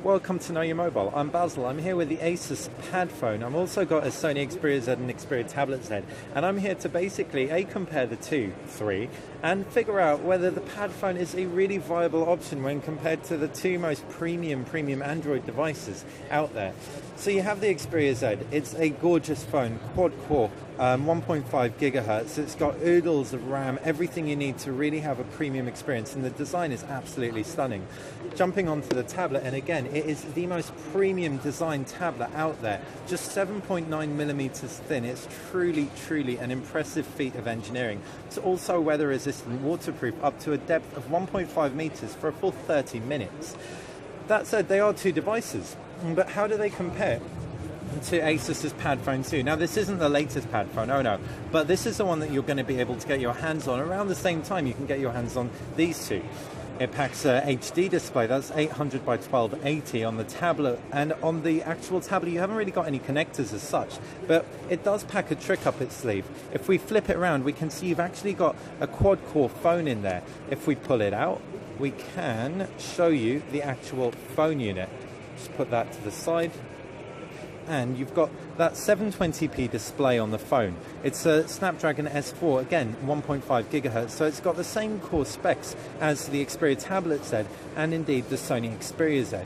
Welcome to Know Your Mobile. I'm Basil. I'm here with the Asus Padfone. I've also got a Sony Xperia Z and Xperia Tablet Z, and I'm here to basically compare the three, and figure out whether the Padfone is a really viable option when compared to the two most premium Android devices out there. So you have the Xperia Z. It's a gorgeous phone, quad-core, 1.5 gigahertz. It's got oodles of RAM, everything you need to really have a premium experience, and the design is absolutely stunning. Jumping onto the tablet, and again, it is the most premium design tablet out there, just 7.9 millimeters thin. It's truly an impressive feat of engineering. It's also weather resistant, waterproof, up to a depth of 1.5 meters for a full 30 minutes. That said, they are two devices, but how do they compare to Asus's Padfone 2? Now, this isn't the latest Padfone, oh no, but this is the one that you're going to be able to get your hands on around the same time you can get your hands on these two. It packs a HD display, that's 800 by 1280 on the tablet, and on the actual tablet you haven't really got any connectors as such, but it does pack a trick up its sleeve. If we flip it around, we can see you've actually got a quad-core phone in there. If we pull it out, we can show you the actual phone unit. Just put that to the side, and you've got that 720p display on the phone. It's a Snapdragon S4, again 1.5 gigahertz, so it's got the same core specs as the Xperia Tablet Z and indeed the Sony Xperia Z.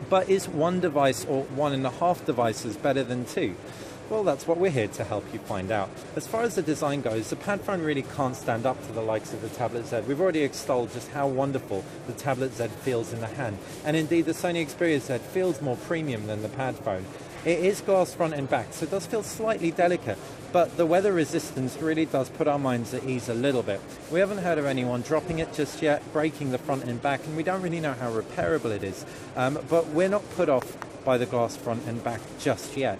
But is one device or 1.5 devices better than two? Well, that's what we're here to help you find out. As far as the design goes, the Padfone really can't stand up to the likes of the Tablet Z. We've already extolled just how wonderful the Tablet Z feels in the hand. And indeed, the Sony Xperia Z feels more premium than the Padfone. It is glass front and back, so it does feel slightly delicate, but the weather resistance really does put our minds at ease a little bit. We haven't heard of anyone dropping it just yet, breaking the front and back, and we don't really know how repairable it is. But we're not put off by the glass front and back just yet.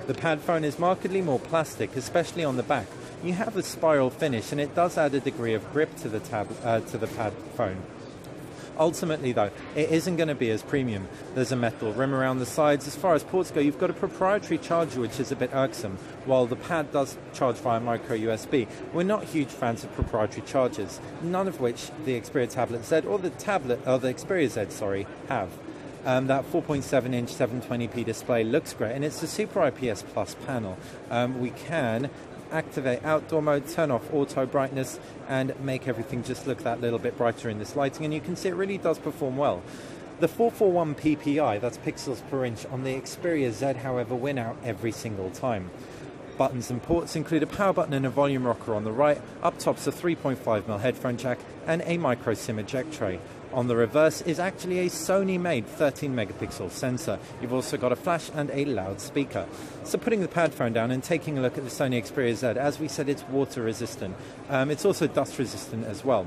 The Padfone is markedly more plastic, especially on the back. You have a spiral finish, and it does add a degree of grip to the Padfone. Ultimately, though, it isn't going to be as premium. There's a metal rim around the sides. As far as ports go, you've got a proprietary charger, which is a bit irksome. While the Pad does charge via micro USB, we're not huge fans of proprietary chargers, none of which the Xperia Tablet Z or the Xperia Z, have. That 4.7-inch 720p display looks great, and it's a Super IPS Plus panel. We can activate outdoor mode, turn off auto brightness, and make everything just look that little bit brighter in this lighting, and you can see it really does perform well. The 441 ppi, that's pixels per inch, on the Xperia Z, however, win out every single time. Buttons and ports include a power button and a volume rocker on the right. Up top's a 3.5mm headphone jack and a micro SIM eject tray. On the reverse is actually a Sony-made 13-megapixel sensor. You've also got a flash and a loudspeaker. So putting the Padfone down and taking a look at the Sony Xperia Z, as we said, it's water-resistant. It's also dust-resistant as well.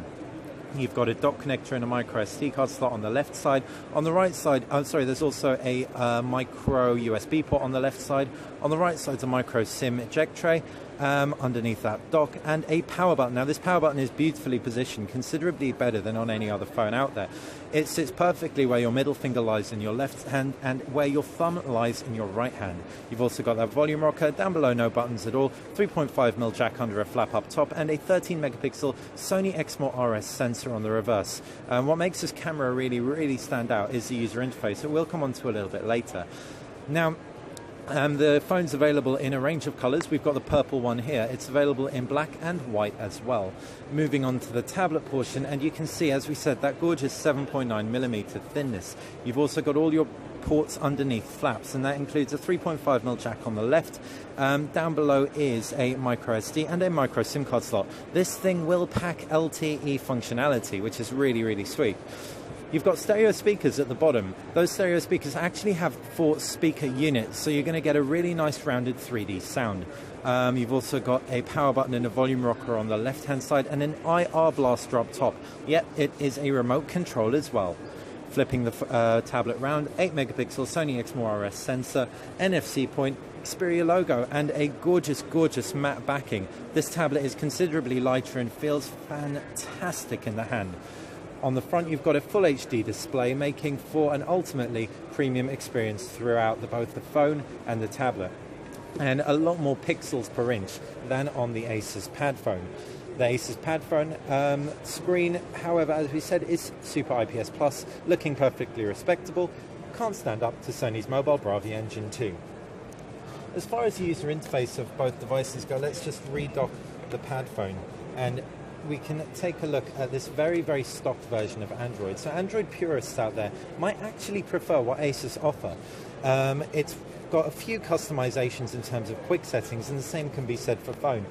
You've got a dock connector and a micro SD card slot on the left side. On the right side, there's also a micro USB port on the left side. On the right side is a micro SIM eject tray. Underneath that dock, and a power button. Now, this power button is beautifully positioned, considerably better than on any other phone out there. It sits perfectly where your middle finger lies in your left hand and where your thumb lies in your right hand. You've also got that volume rocker. Down below, no buttons at all. 3.5mm jack under a flap up top, and a 13-megapixel Sony Exmor RS sensor on the reverse. What makes this camera really stand out is the user interface. It will come on to a little bit later. Now, the phone's available in a range of colours. We've got the purple one here. It's available in black and white as well. Moving on to the tablet portion, and you can see, as we said, that gorgeous 7.9mm thinness. You've also got all your ports underneath flaps, and that includes a 3.5mm jack on the left. Down below is a micro SD and a micro SIM card slot. This thing will pack LTE functionality, which is really sweet. You've got stereo speakers at the bottom. Those stereo speakers actually have 4 speaker units, so you're going to get a really nice rounded 3D sound. You've also got a power button and a volume rocker on the left-hand side, and an IR blaster up top. Yet it is a remote control as well. Flipping the tablet round, 8-megapixel Sony Exmor RS sensor, NFC point, Xperia logo, and a gorgeous matte backing. This tablet is considerably lighter and feels fantastic in the hand. On the front, you've got a full HD display, making for an ultimately premium experience throughout both the phone and the tablet, and a lot more pixels per inch than on the Asus Padfone. The Asus Padfone screen, however, as we said, is Super IPS Plus, looking perfectly respectable, can't stand up to Sony's Mobile Bravi Engine 2. As far as the user interface of both devices go, let's just redock the Padfone, and we can take a look at this very, very stock version of Android. So Android purists out there might actually prefer what Asus offer. It's got a few customizations in terms of quick settings, and the same can be said for phone.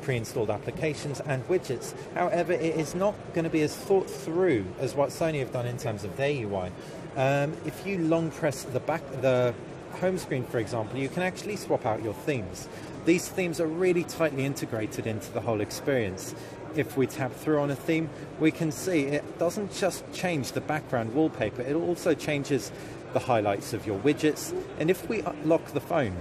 Pre-installed applications and widgets. However, it is not going to be as thought through as what Sony have done in terms of their UI. If you long press the home screen, for example, you can actually swap out your themes. These themes are really tightly integrated into the whole experience. If we tap through on a theme, we can see it doesn't just change the background wallpaper, it also changes the highlights of your widgets. And if we lock the phone,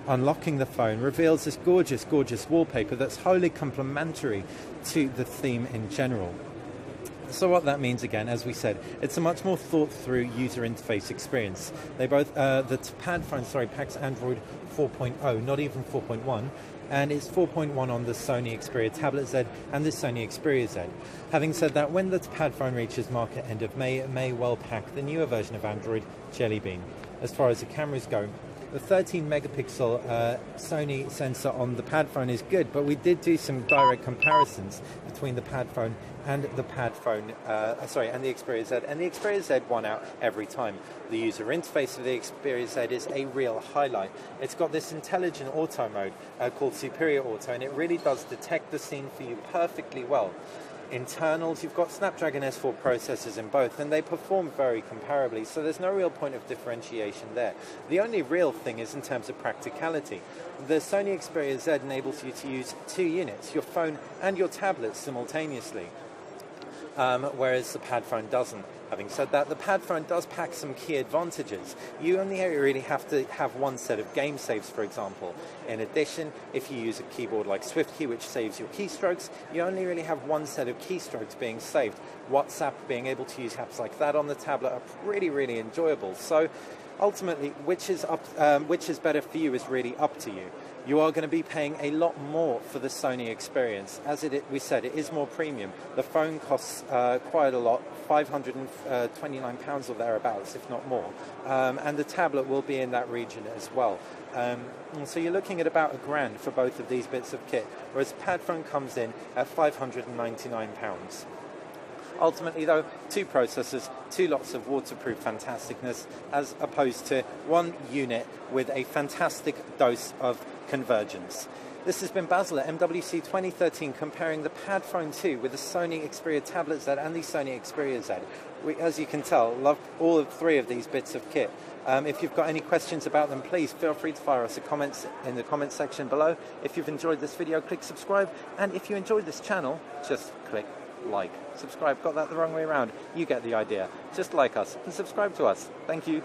unlocking the phone reveals this gorgeous, gorgeous wallpaper that's wholly complementary to the theme in general. So what that means, again, as we said, it's a much more thought-through user interface experience. They both, the Padfone, packs Android 4.0, not even 4.1, and it's 4.1 on the Sony Xperia Tablet Z and the Sony Xperia Z. Having said that, when the Padfone reaches market end of May, it may well pack the newer version of Android, Jelly Bean. As far as the cameras go, the 13 megapixel Sony sensor on the Padfone is good, but we did do some direct comparisons between the Padfone and the Padfone, and the Xperia Z, and the Xperia Z won out every time. The user interface of the Xperia Z is a real highlight. It's got this intelligent auto mode called Superior Auto, and it really does detect the scene for you perfectly well. Internals, you've got Snapdragon S4 processors in both, and they perform very comparably, so there's no real point of differentiation there. The only real thing is in terms of practicality. The Sony Xperia Z enables you to use 2 units, your phone and your tablet simultaneously, whereas the Padfone doesn't. Having said that, the Padfone does pack some key advantages. You only really have to have one set of game saves, for example. In addition, if you use a keyboard like SwiftKey, which saves your keystrokes, you only really have one set of keystrokes being saved. WhatsApp, being able to use apps like that on the tablet are really, really enjoyable. So ultimately, which is better for you is really up to you. You are going to be paying a lot more for the Sony experience. As we said, it is more premium. The phone costs quite a lot, £529 or thereabouts, if not more. And the tablet will be in that region as well. So you're looking at about £1,000 for both of these bits of kit, whereas Padfone comes in at £599. Ultimately, though, 2 processors, 2 lots of waterproof fantasticness, as opposed to 1 unit with a fantastic dose of convergence. This has been Basil at MWC 2013, comparing the Padfone 2 with the Sony Xperia Tablet Z and the Sony Xperia Z. We, as you can tell, love all 3 of these bits of kit. If you've got any questions about them, please feel free to fire us a comment in the comment section below. If you've enjoyed this video, click subscribe, and if you enjoyed this channel, just click like. Subscribe, got that the wrong way around. You get the idea. Just like us and subscribe to us. Thank you.